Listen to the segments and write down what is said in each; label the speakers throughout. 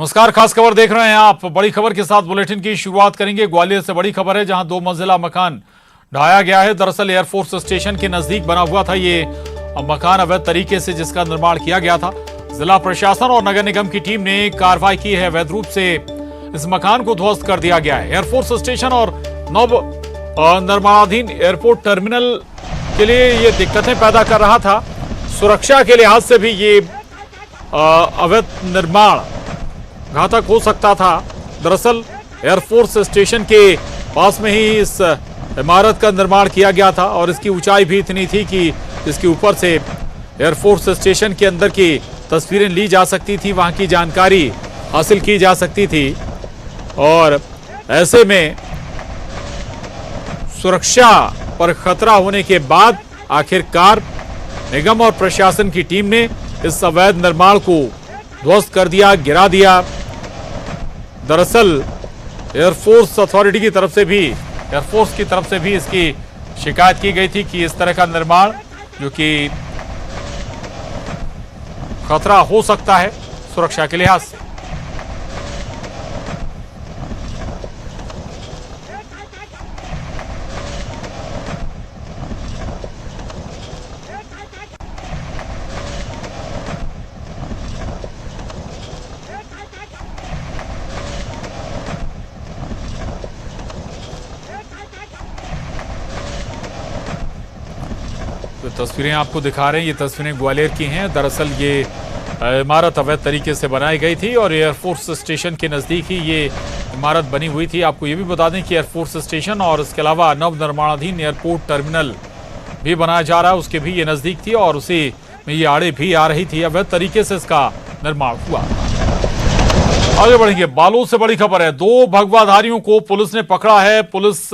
Speaker 1: नमस्कार, खास खबर देख रहे हैं आप। बड़ी खबर के साथ बुलेटिन की शुरुआत करेंगे। ग्वालियर से बड़ी खबर है, जहां 2 मंजिला मकान ढाया गया है। दरअसल एयरफोर्स स्टेशन के नजदीक बना हुआ था ये मकान, अवैध तरीके से जिसका निर्माण किया गया था। जिला प्रशासन और नगर निगम की टीम ने कार्रवाई की है। अवैध रूप से इस मकान को ध्वस्त कर दिया गया है। एयरफोर्स स्टेशन और नव निर्माणाधीन एयरपोर्ट टर्मिनल के लिए ये दिक्कतें पैदा कर रहा था। सुरक्षा के लिहाज से भी ये अवैध निर्माण घातक हो सकता था। दरअसल एयरफोर्स स्टेशन के पास में ही इस इमारत का निर्माण किया गया था और इसकी ऊंचाई भी इतनी थी कि इसके ऊपर से एयरफोर्स स्टेशन के अंदर की तस्वीरें ली जा सकती थी, वहां की जानकारी हासिल की जा सकती थी। और ऐसे में सुरक्षा पर खतरा होने के बाद आखिरकार निगम और प्रशासन की टीम ने इस अवैध निर्माण को ध्वस्त कर दिया, गिरा दिया। दरअसल एयरफोर्स अथॉरिटी की तरफ से भी, एयरफोर्स की तरफ से भी इसकी शिकायत की गई थी कि इस तरह का निर्माण जो कि खतरा हो सकता है सुरक्षा के लिहाज से। तस्वीरें आपको दिखा रहे हैं, ये तस्वीरें ग्वालियर की हैं। दरअसल ये इमारत अवैध तरीके से बनाई गई थी और एयरफोर्स स्टेशन के नज़दीक ही ये इमारत बनी हुई थी। आपको ये भी बता दें कि एयरफोर्स स्टेशन और इसके अलावा नव निर्माणाधीन एयरपोर्ट टर्मिनल भी बनाया जा रहा है, उसके भी ये नज़दीक थी और उसी में ये आड़े भी आ रही थी। अवैध तरीके से इसका निर्माण हुआ। आगे बढ़ेंगे। बालोद से बड़ी खबर है, 2 भगवाधारियों को पुलिस ने पकड़ा है। पुलिस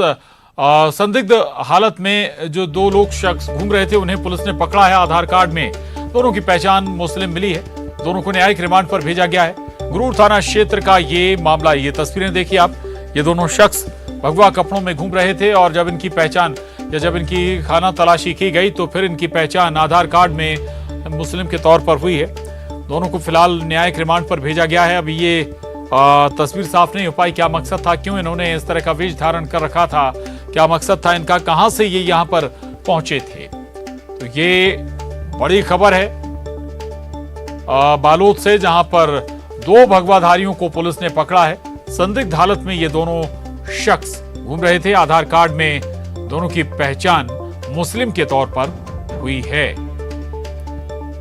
Speaker 1: संदिग्ध हालत में जो 2 लोग शख्स घूम रहे थे, उन्हें पुलिस ने पकड़ा है। आधार कार्ड में दोनों की पहचान मुस्लिम मिली है। दोनों को न्यायिक रिमांड पर भेजा गया है। गुरूर थाना क्षेत्र का ये मामला। ये तस्वीरें देखिए आप, ये दोनों शख्स भगवा कपड़ों में घूम रहे थे और जब इनकी पहचान या जब इनकी खाना तलाशी की गई तो फिर इनकी पहचान आधार कार्ड में मुस्लिम के तौर पर हुई है। दोनों को फिलहाल न्यायिक रिमांड पर भेजा गया है। अभी ये तस्वीर साफ नहीं हो पाई, क्या मकसद था, क्यों इन्होंने इस तरह का वेश धारण कर रखा था, क्या मकसद था इनका, कहां से ये यहां पर पहुंचे थे। तो ये बड़ी खबर है बालोद से, जहां पर 2 भगवाधारियों को पुलिस ने पकड़ा है। संदिग्ध हालत में ये दोनों शख्स घूम रहे थे। आधार कार्ड में दोनों की पहचान मुस्लिम के तौर पर हुई है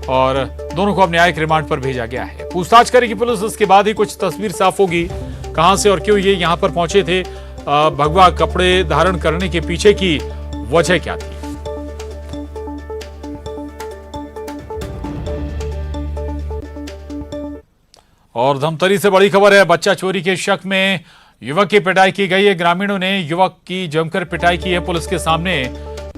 Speaker 1: और दोनों को अब न्यायिक रिमांड पर भेजा गया है। पूछताछ करेगी पुलिस, उसके बाद ही कुछ तस्वीर साफ होगी कहां से और क्यों ये यहां पर पहुंचे थे। भगवा कपड़े धारण करने के पीछे की वजह क्या थी। और धमतरी से बड़ी खबर है, बच्चा चोरी के शक में युवक की पिटाई की गई है। ग्रामीणों ने युवक की जमकर पिटाई की है। पुलिस के सामने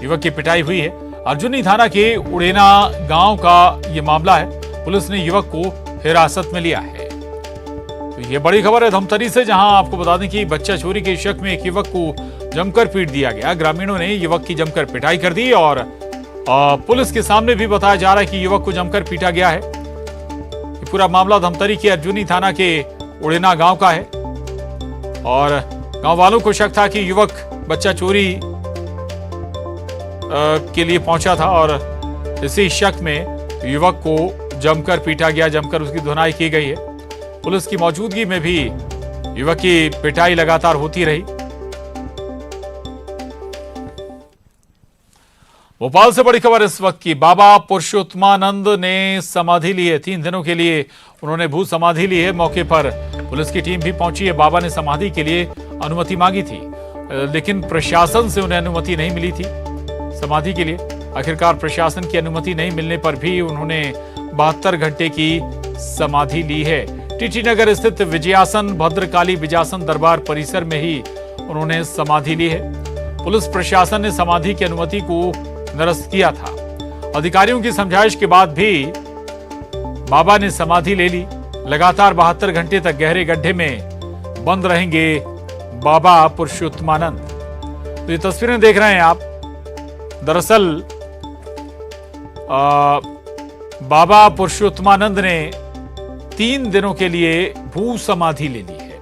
Speaker 1: युवक की पिटाई हुई है। अर्जुनी थाना के उड़ेना गांव का यह मामला है। पुलिस ने युवक को हिरासत में लिया है। तो ये बड़ी खबर है धमतरी से, जहां आपको बता दें कि बच्चा चोरी के शक में एक युवक को जमकर पीट दिया गया। ग्रामीणों ने युवक की जमकर पिटाई कर दी और पुलिस के सामने भी बताया जा रहा है कि युवक को जमकर पीटा गया है। ये पूरा मामला धमतरी के अर्जुनी थाना के उड़ेना गांव का है और गांव वालों को शक था कि युवक बच्चा चोरी के लिए पहुंचा था और इसी शक में युवक को जमकर पीटा गया, जमकर उसकी धुनाई की गई है। पुलिस की मौजूदगी में भी युवक की पिटाई लगातार होती रही। भोपाल से बड़ी खबर इस वक्त की, बाबा पुरुषोत्तमानंद ने समाधि ली है। 3 दिनों के लिए उन्होंने भू समाधि ली है। मौके पर पुलिस की टीम भी पहुंची है। बाबा ने समाधि के लिए अनुमति मांगी थी, लेकिन प्रशासन से उन्हें अनुमति नहीं मिली थी समाधि के लिए। आखिरकार प्रशासन की अनुमति नहीं मिलने पर भी उन्होंने 72 घंटे की समाधि ली है। टीटी नगर स्थित विजयासन भद्रकाली विजयासन दरबार परिसर में ही उन्होंने समाधि ली है। पुलिस प्रशासन ने समाधि की अनुमति को निरस्त किया था। अधिकारियों की समझाइश के बाद भी बाबा ने समाधि ले ली। लगातार 72 घंटे तक गहरे गड्ढे में बंद रहेंगे बाबा पुरुषोत्तमानंद। तो ये तस्वीरें देख रहे हैं आप। दरअसल बाबा पुरुषोत्तमानंद ने 3 दिनों के लिए भू समाधि ले ली है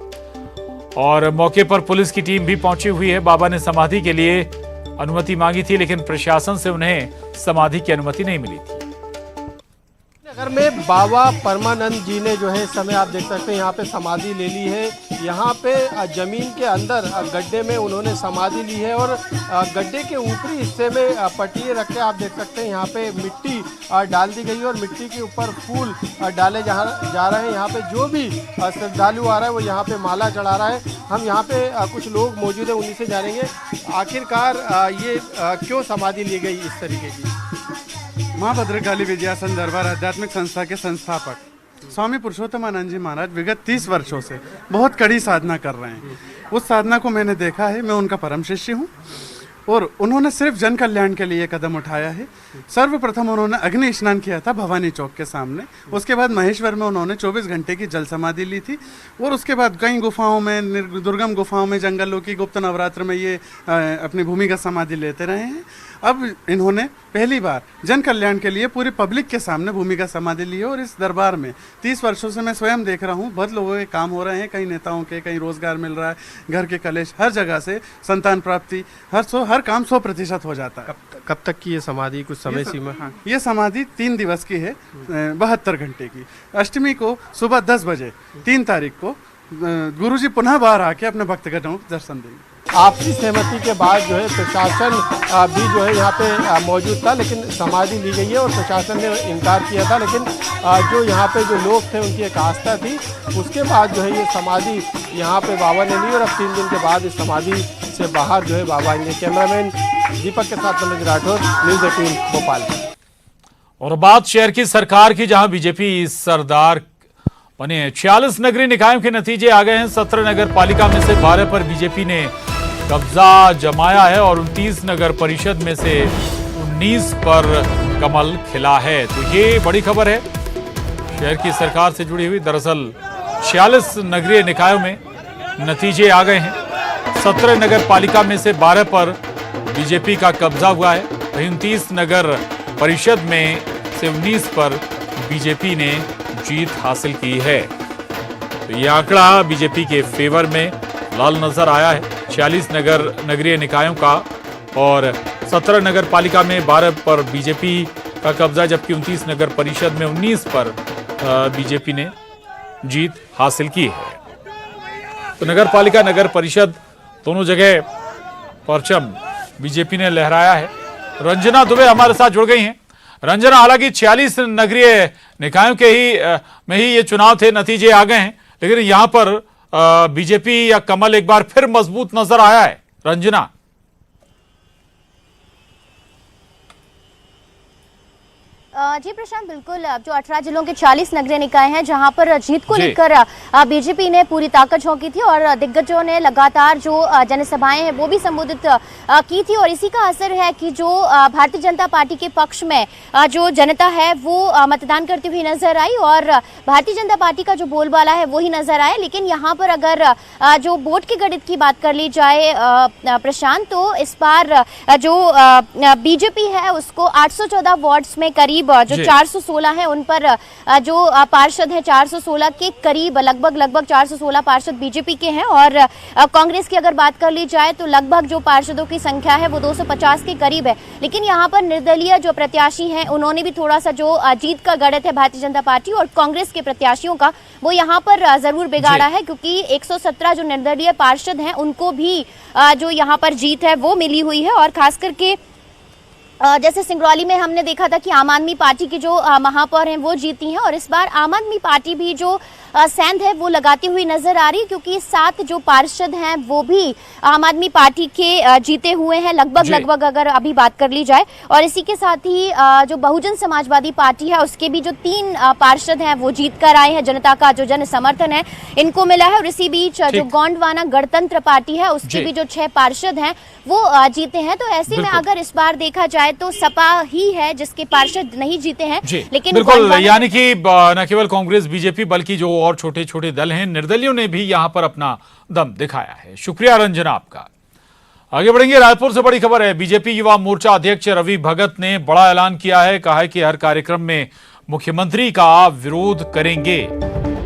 Speaker 1: और मौके पर पुलिस की टीम भी पहुंची हुई है। बाबा ने समाधि के लिए अनुमति मांगी थी, लेकिन प्रशासन से उन्हें समाधि की अनुमति नहीं मिली थी।
Speaker 2: नगर में बाबा परमानंद जी ने जो है इस समय आप देख सकते हैं यहाँ पे समाधि ले ली है। यहाँ पे जमीन के अंदर गड्ढे में उन्होंने समाधि ली है और गड्ढे के ऊपरी हिस्से में पट्टियाँ रख के आप देख सकते हैं यहाँ पे मिट्टी डाल दी गई है और मिट्टी के ऊपर फूल डाले जा रहे हैं। यहाँ पे जो भी श्रद्धालु आ रहा है वो यहाँ पे माला चढ़ा रहा है। हम यहाँ पे कुछ लोग मौजूद हैं, उन्हीं से जानेंगे आखिरकार ये क्यों समाधि ली गई इस तरीके की।
Speaker 3: माँ भद्रकाली विजयासन दरबार आध्यात्मिक संस्था के संस्थापक स्वामी पुरुषोत्तमानंद जी महाराज विगत 30 वर्षों से बहुत कड़ी साधना कर रहे हैं। उस साधना को मैंने देखा है, मैं उनका परम शिष्य हूँ और उन्होंने सिर्फ जन कल्याण के लिए कदम उठाया है। सर्वप्रथम उन्होंने अग्नि स्नान किया था भवानी चौक के सामने, उसके बाद महेश्वर में उन्होंने 24 घंटे की जल समाधि ली थी और उसके बाद कई गुफाओं में, दुर्गम गुफाओं में, जंगलों की गुप्त नवरात्र में ये अपनी भूमिगत समाधि लेते रहे हैं। अब इन्होंने पहली बार जन कल्याण के लिए पूरी पब्लिक के सामने भूमिगत समाधि ली है और इस दरबार में 30 वर्षों से मैं स्वयं देख रहा हूँ बहुत लोगों के काम हो रहे हैं, कई नेताओं के, कई रोजगार मिल रहा है, घर के कलेश, हर जगह से संतान प्राप्ति, हर काम 100% हो जाता है।
Speaker 2: कब तक की ये समाधि, कुछ समय सीमा?
Speaker 3: हाँ, ये समाधि 3 दिवस की है, 72 घंटे की। अष्टमी को सुबह 10 बजे 3 तारीख को गुरुजी पुनः बाहर आके अपने भक्तगणों को दर्शन देंगे।
Speaker 2: आपसी सहमति के बाद जो है प्रशासन भी जो है यहाँ पे मौजूद था, लेकिन समाधि ली गई है और प्रशासन ने इनकार किया था। लेकिन जो यहाँ पे जो लोग थे उनकी एक आस्था थी, उसके बाद जो है ये समाधि यहाँ पे बाबा ने ली और अब 3 दिन के बाद इस समाधि से बाहर जो है बाबा आएंगे। कैमरामैन दीपक के साथ मनोज राठौर, न्यूज़ 18 भोपाल।
Speaker 1: और बात शहर की सरकार की, जहां बीजेपी सरदार बने 46 नगरीय निकायों के नतीजे आ गए हैं। 17 नगर पालिका में से 12 पर बीजेपी ने कब्जा जमाया है और 29 नगर परिषद में से 19 पर कमल खिला है। तो ये बड़ी खबर है शहर की सरकार से जुड़ी हुई। दरअसल 46 नगरीय निकायों में नतीजे आ गए हैं। 17 नगर पालिका में से 12 पर बीजेपी का कब्जा हुआ है, वहीं 29 नगर परिषद में से 19 पर बीजेपी ने जीत हासिल की है। तो ये आंकड़ा बीजेपी के फेवर में लाल नजर आया है। 46 नगरीय निकायों का और 17 नगर पालिका में 12 पर बीजेपी का कब्जा, जबकि 29 नगर परिषद में 19 पर बीजेपी ने जीत हासिल की है। तो नगर पालिका, नगर परिषद दोनों जगह परचम बीजेपी ने लहराया है। रंजना दुबे हमारे साथ जुड़ गई हैं। रंजना, हालांकि 46 नगरीय निकायों के में ही ये चुनाव थे, नतीजे आ गए हैं, लेकिन यहां पर बीजेपी या कमल एक बार फिर मजबूत नजर आया है। रंजना,
Speaker 4: जी प्रशांत, बिल्कुल। जो 18 जिलों के 40 नगरीय निकाय हैं जहां पर जीत को लेकर बीजेपी ने पूरी ताकत झोंकी थी और दिग्गजों ने लगातार जो जनसभाएं हैं वो भी संबोधित की थी और इसी का असर है कि जो भारतीय जनता पार्टी के पक्ष में जो जनता है वो मतदान करती हुई नजर आई और भारतीय जनता पार्टी का जो बोलबाला है वही नजर आया। लेकिन यहाँ पर अगर जो वोट के गणित की बात कर ली जाए प्रशांत, तो इस बार जो बीजेपी है उसको 814 वार्ड्स में करीब जो 416 है उन पर जो पार्षद है 416 के करीब लगभग 416 पार्षद बीजेपी के हैं और कांग्रेस की अगर बात कर ली जाए तो लगभग जो पार्षदों की संख्या है वो 250 के करीब है। लेकिन यहाँ पर निर्दलीय जो प्रत्याशी हैं उन्होंने भी थोड़ा सा जो जीत का गणित है भारतीय जनता पार्टी और कांग्रेस के प्रत्याशियों का वो यहाँ पर जरूर बिगाड़ा है, क्योंकि 117 जो निर्दलीय पार्षद हैं उनको भी जो यहाँ पर जीत है वो मिली हुई है। और खास करके जैसे सिंगरौली में हमने देखा था कि आम आदमी पार्टी की जो महापौर हैं वो जीती हैं और इस बार आम आदमी पार्टी भी जो सेंध है वो लगाती हुई नजर आ रही है, क्योंकि 7 जो पार्षद हैं वो भी आम आदमी पार्टी के जीते हुए हैं लगभग अगर अभी बात कर ली जाए। और इसी के साथ ही जो बहुजन समाजवादी पार्टी है उसके भी जो 3 पार्षद हैं वो जीत कर आए हैं। जनता का जो जन समर्थन है इनको मिला है। और इसी बीच जो गोंडवाना गणतंत्र पार्टी है उसके भी जो 6 पार्षद हैं वो जीते हैं। तो ऐसे में अगर इस बार देखा जाए तो सपा ही है जिसके पार्षद नहीं जीते हैं। लेकिन
Speaker 1: बिल्कुल, यानी कि न केवल कांग्रेस बीजेपी बल्कि जो और छोटे छोटे दल हैं, निर्दलियों ने भी यहां पर अपना दम दिखाया है। शुक्रिया रंजना आपका। आगे बढ़ेंगे। रायपुर से बड़ी खबर है। बीजेपी युवा मोर्चा अध्यक्ष रवि भगत ने बड़ा ऐलान किया है। कहा है कि हर कार्यक्रम में मुख्यमंत्री का विरोध करेंगे।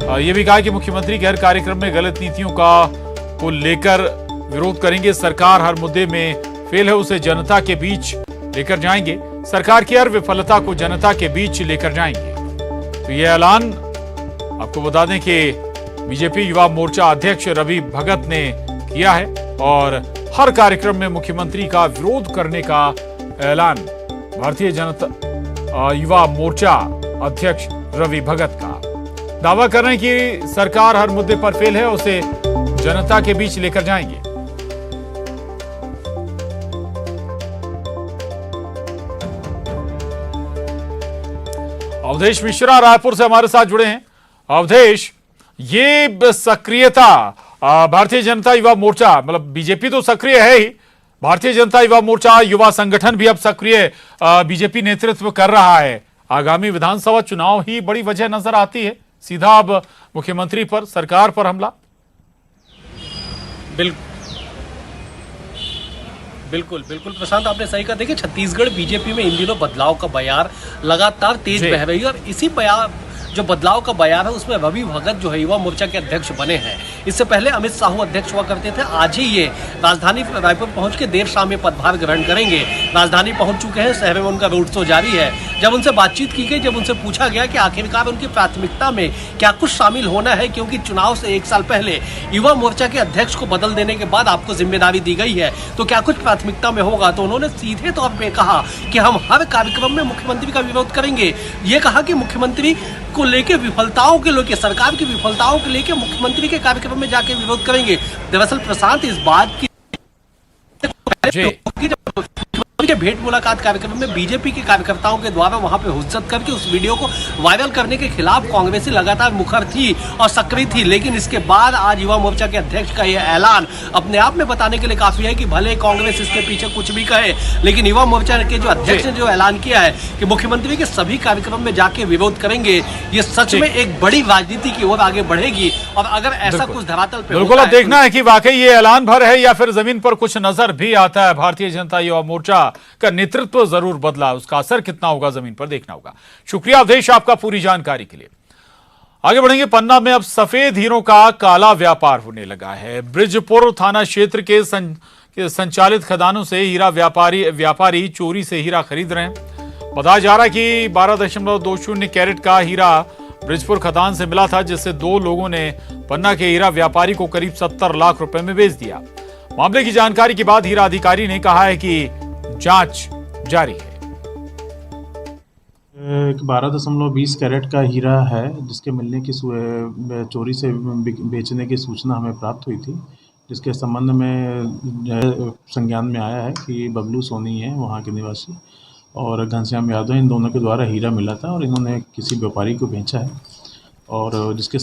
Speaker 1: ये भी कहा कि मुख्यमंत्री के हर कार्यक्रम में गलत नीतियों को लेकर विरोध करेंगे। सरकार हर मुद्दे में फेल है, उसे जनता के बीच लेकर जाएंगे। सरकार की हर विफलता को जनता के बीच लेकर जाएंगे। तो ये ऐलान आपको बता दें कि बीजेपी युवा मोर्चा अध्यक्ष रवि भगत ने किया है और हर कार्यक्रम में मुख्यमंत्री का विरोध करने का ऐलान भारतीय जनता युवा मोर्चा अध्यक्ष रवि भगत का दावा कर रहे हैं कि सरकार हर मुद्दे पर फेल है, उसे जनता के बीच लेकर जाएंगे। अवधेश मिश्रा रायपुर से हमारे साथ जुड़े हैं। अवधेश, ये सक्रियता भारतीय जनता युवा मोर्चा, मतलब बीजेपी तो सक्रिय है ही, भारतीय जनता युवा मोर्चा युवा संगठन भी अब सक्रिय बीजेपी नेतृत्व कर रहा है। आगामी विधानसभा चुनाव ही बड़ी वजह नजर आती है, सीधा अब मुख्यमंत्री पर, सरकार पर हमला।
Speaker 5: बिल्कुल प्रशांत, आपने सही कहा। देखिए, छत्तीसगढ़ बीजेपी में इन दिनों बदलाव का बयार लगातार तेज बह रही है और इसी जो बदलाव का बयान है उसमें रवि भगत जो है युवा मोर्चा के अध्यक्ष बने हैं। इससे पहले अमित साहू अध्यक्ष हुआ करते थे। आज ही ये राजधानी रायपुर पहुंच के देर शाम में पदभार ग्रहण करेंगे। राजधानी पहुंच चुके हैं, शहर में उनका रोड शो जारी है। जब उनसे बातचीत की गई, जब उनसे पूछा गया कि आखिरकार उनकी प्राथमिकता में क्या कुछ शामिल होना है, क्योंकि चुनाव से एक साल पहले युवा मोर्चा के अध्यक्ष को बदल देने के बाद आपको जिम्मेदारी दी गई है, तो क्या कुछ प्राथमिकता में होगा, तो उन्होंने सीधे तौर पर कहा कि हम हर कार्यक्रम में मुख्यमंत्री का विरोध करेंगे। ये कहा कि मुख्यमंत्री को लेके विफलताओं के लेके, सरकार की विफलताओं के लेके मुख्यमंत्री के कार्यक्रम में जाके विरोध करेंगे। दरअसल प्रशांत, इस बात की के भेंट मुलाकात कार्यक्रम में बीजेपी के कार्यकर्ताओं के द्वारा वहां पे हुज्जत करके उस वीडियो को वायरल करने के खिलाफ कांग्रेसी लगातार मुखर थी और सक्रिय थी। लेकिन इसके बाद आज युवा मोर्चा के अध्यक्ष का यह ऐलान अपने आप में बताने के लिए काफी है कि भले कांग्रेस इसके पीछे कुछ भी कहे, लेकिन युवा मोर्चा के जो अध्यक्ष ने जो ऐलान किया है कि मुख्यमंत्री के सभी कार्यक्रम में जाके विरोध करेंगे, ये सच में एक बड़ी राजनीति की ओर आगे बढ़ेगी। और अगर ऐसा कुछ धरातल पे
Speaker 1: बिल्कुल अब देखना है कि वाकई ये ऐलान भर है या फिर जमीन पर कुछ नजर भी आता है। भारतीय जनता युवा मोर्चा का नेतृत्व जरूर बदला, उसका असर कितना होगा जमीन पर देखना होगा। शुक्रिया अवधेश आपका पूरी जानकारी के लिए। आगे बढ़ेंगे। पन्ना में अब सफेद हीरों का काला व्यापार होने लगा है। बृजपुर थाना क्षेत्र के संचालित खदानों से हीरा व्यापारी चोरी से हीरा खरीद रहे हैं। बताया जा रहा है कि 12.20 कैरेट का हीरा बृजपुर खदान से मिला था, जिससे दो लोगों ने पन्ना के हीरा व्यापारी को करीब 70 लाख रुपए में बेच दिया। मामले की जानकारी के बाद हीरा अधिकारी ने कहा है कि जांच जारी है।
Speaker 6: 12.20 कैरेट का हीरा है, जिसके मिलने की चोरी से बेचने की सूचना हमें प्राप्त हुई थी, जिसके संबंध में संज्ञान में आया है कि बबलू सोनी है वहाँ के निवासी और घनश्याम यादव, इन दोनों के द्वारा हीरा मिला था और इन्होंने किसी व्यापारी को बेचा है। और जिसके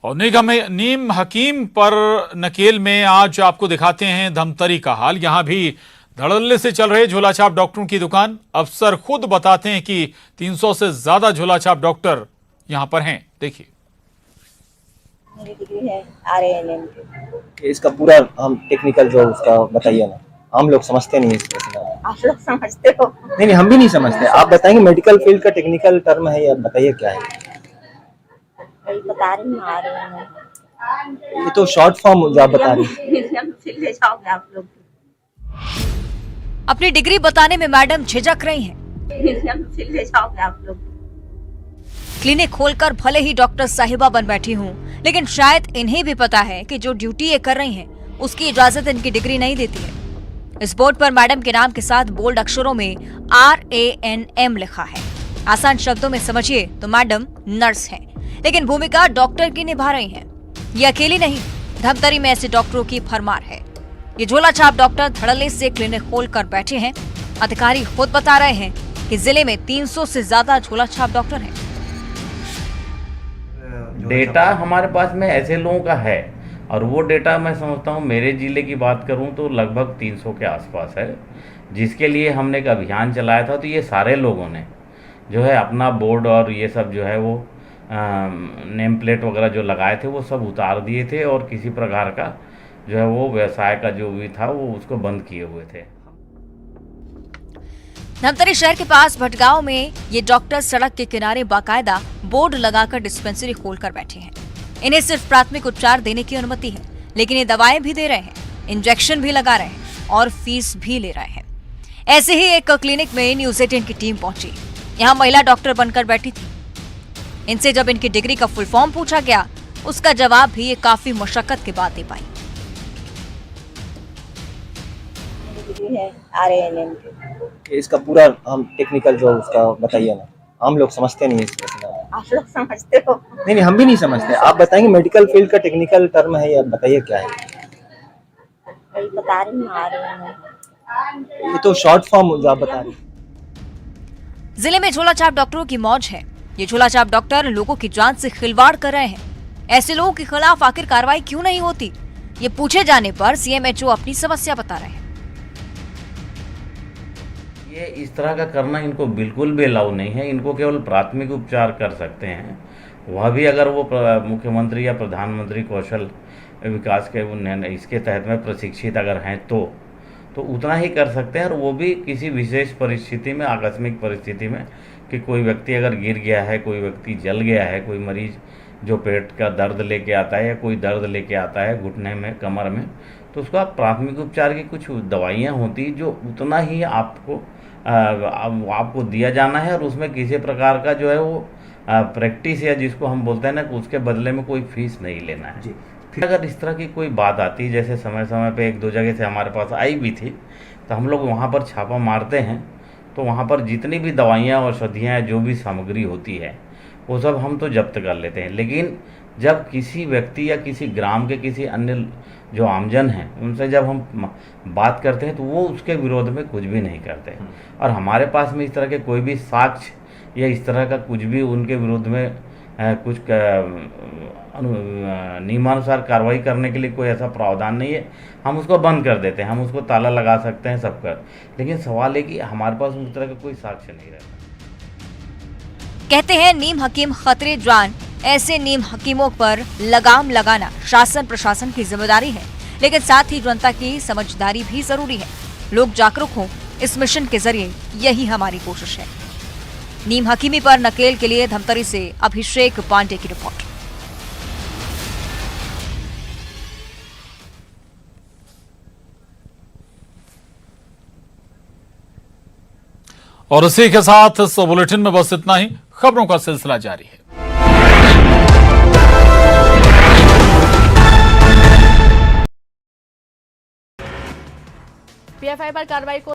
Speaker 1: और नीम हकीम पर नकेल में आज आपको दिखाते हैं धमतरी का हाल। यहाँ भी धड़ल्ले से चल रहे झोलाछाप डॉक्टरों की दुकान। अफसर खुद बताते हैं कि 300 से ज्यादा झोलाछाप डॉक्टर यहाँ पर हैं। देखिए,
Speaker 7: मेरी डिग्री है RANM की।
Speaker 8: इसका पूरा हम टेक्निकल जो उसका बताइए ना, हम लोग समझते नहीं इसको।
Speaker 7: आप लोग समझते हो?
Speaker 8: नहीं, हम भी नहीं समझते। आप बताएंगे मेडिकल फील्ड का टेक्निकल टर्म है, या बताइए क्या है?
Speaker 7: बता रही हूँ RANM।
Speaker 8: ये तो शॉर्ट फॉर्म जो आप बता रही हैं।
Speaker 7: फिर ले जाओगे आप लोग।
Speaker 9: अपनी डिग्री बताने में मैडम झिझक रही हैं।
Speaker 7: फिर ले जाओगे आप लोग।
Speaker 9: क्लिनिक खोलकर भले ही डॉक्टर साहिबा बन बैठी हूँ, लेकिन शायद इन्हें भी पता है कि जो ड्यूटी ये कर रही हैं, उसकी इजाजत इनकी डिग्री नहीं देती है। इस बोर्ड पर मैडम के नाम के साथ बोल्ड अक्षरों में RANM लिखा है। आसान शब्दों में समझिए तो मैडम नर्स हैं, लेकिन भूमिका डॉक्टर की निभा रही हैं। ये अकेली नहीं, धमतरी में ऐसे डॉक्टरों की भरमार है। ये झोलाछाप डॉक्टर धड़ल्ले से क्लिनिक खोलकर बैठे हैं। अधिकारी खुद बता रहे हैं कि जिले में 300 से ज्यादा झोलाछाप डॉक्टर हैं।
Speaker 10: डेटा हमारे पास में ऐसे लोगों का है, और वो डेटा मैं समझता हूँ, मेरे जिले की बात करूँ तो लगभग 300 के आसपास है, जिसके लिए हमने एक अभियान चलाया था। तो ये सारे लोगों ने जो है अपना बोर्ड और ये सब जो है वो नेम प्लेट वगैरह जो लगाए थे वो सब उतार दिए थे, और किसी प्रकार का जो है वो व्यवसाय का जो भी था वो उसको बंद किए हुए थे।
Speaker 9: धमतरी शहर के पास भटगांव में ये डॉक्टर सड़क के किनारे बाकायदा बोर्ड लगाकर डिस्पेंसरी खोलकर बैठे हैं। इन्हें सिर्फ प्राथमिक उपचार देने की अनुमति है, लेकिन ये दवाएं भी दे रहे हैं, इंजेक्शन भी लगा रहे हैं और फीस भी ले रहे हैं। ऐसे ही एक क्लिनिक में न्यूज 18 की टीम पहुंची। यहाँ महिला डॉक्टर बनकर बैठी थी। इनसे जब इनकी डिग्री का फुल फॉर्म पूछा गया, उसका जवाब भी ये काफी मशक्कत के बाद दे पाई।
Speaker 7: है RANM की।
Speaker 8: इसका पूरा हम टेक्निकल जो उसका बताइए ना, हम लोग समझते नहीं इसके बारे में।
Speaker 7: आप लोग समझते हो?
Speaker 8: नहीं, हम भी नहीं समझते। आप बताएंगे मेडिकल फील्ड का टेक्निकल टर्म है, या बताइए क्या है?
Speaker 7: वही बता रही हूँ RANM।
Speaker 8: ये तो शॉर्ट फॉर्म जो आप बता रही हैं।
Speaker 9: जिले में झोलाछाप डॉक्टरों की मौज है। ये झोलाछाप डॉक्टर लोगों की जान से खिलवाड़ कर रहे हैं। ऐसे लोगों के खिलाफ आखिर कार्रवाई क्यों नहीं होती? ये पूछे जाने पर CMHO अपनी समस्या बता रहे हैं।
Speaker 10: ये इस तरह का करना इनको बिल्कुल भी अलाउ नहीं है। इनको केवल प्राथमिक उपचार कर सकते हैं, वह भी अगर वो मुख्यमंत्री या प्रधानमंत्री कौशल विकास के इसके तहत में प्रशिक्षित अगर हैं तो उतना ही कर सकते हैं। और वो भी किसी विशेष परिस्थिति में, आकस्मिक परिस्थिति में, कि कोई व्यक्ति अगर गिर गया है, कोई व्यक्ति जल गया है, कोई मरीज जो पेट का दर्द लेके आता है या कोई दर्द लेके आता है घुटने में, कमर में, तो उसका प्राथमिक उपचार की कुछ दवाइयाँ होती जो उतना ही आपको दिया जाना है, और उसमें किसी प्रकार का जो है वो प्रैक्टिस या जिसको हम बोलते हैं ना, उसके बदले में कोई फीस नहीं लेना है। फिर अगर इस तरह की कोई बात आती, जैसे समय समय पे 1-2 जगह से हमारे पास आई भी थी, तो हम लोग वहाँ पर छापा मारते हैं, तो वहाँ पर जितनी भी दवाइयाँ, औषधियाँ, जो भी सामग्री होती है, वो सब हम तो जब्त कर लेते हैं। लेकिन जब किसी व्यक्ति या किसी ग्राम के किसी अन्य जो आमजन हैं, उनसे जब हम बात करते हैं, तो वो उसके विरोध में कुछ भी नहीं करते हैं। और हमारे पास में इस तरह के कोई भी साक्ष्य या इस तरह का कुछ भी उनके विरुद्ध में कुछ नियमानुसार कार्रवाई करने के लिए कोई ऐसा प्रावधान नहीं है। हम उसको बंद कर देते हैं, हम उसको ताला लगा सकते हैं, सब कर। लेकिन सवाल है कि हमारे पास उस तरह का कोई साक्ष्य नहीं रहता।
Speaker 9: कहते हैं नीम हकीम खतरे जान। ऐसे नीम हकीमों पर लगाम लगाना शासन प्रशासन की जिम्मेदारी है, लेकिन साथ ही जनता की समझदारी भी जरूरी है। लोग जागरूक हों, इस मिशन के जरिए यही हमारी कोशिश है। नीम हकीमी पर नकेल के लिए धमतरी से अभिषेक पांडे की रिपोर्ट।
Speaker 1: और इसी के साथ इस बुलेटिन में बस इतना ही। खबरों का सिलसिला जारी है।
Speaker 11: PFI पर कार्रवाई को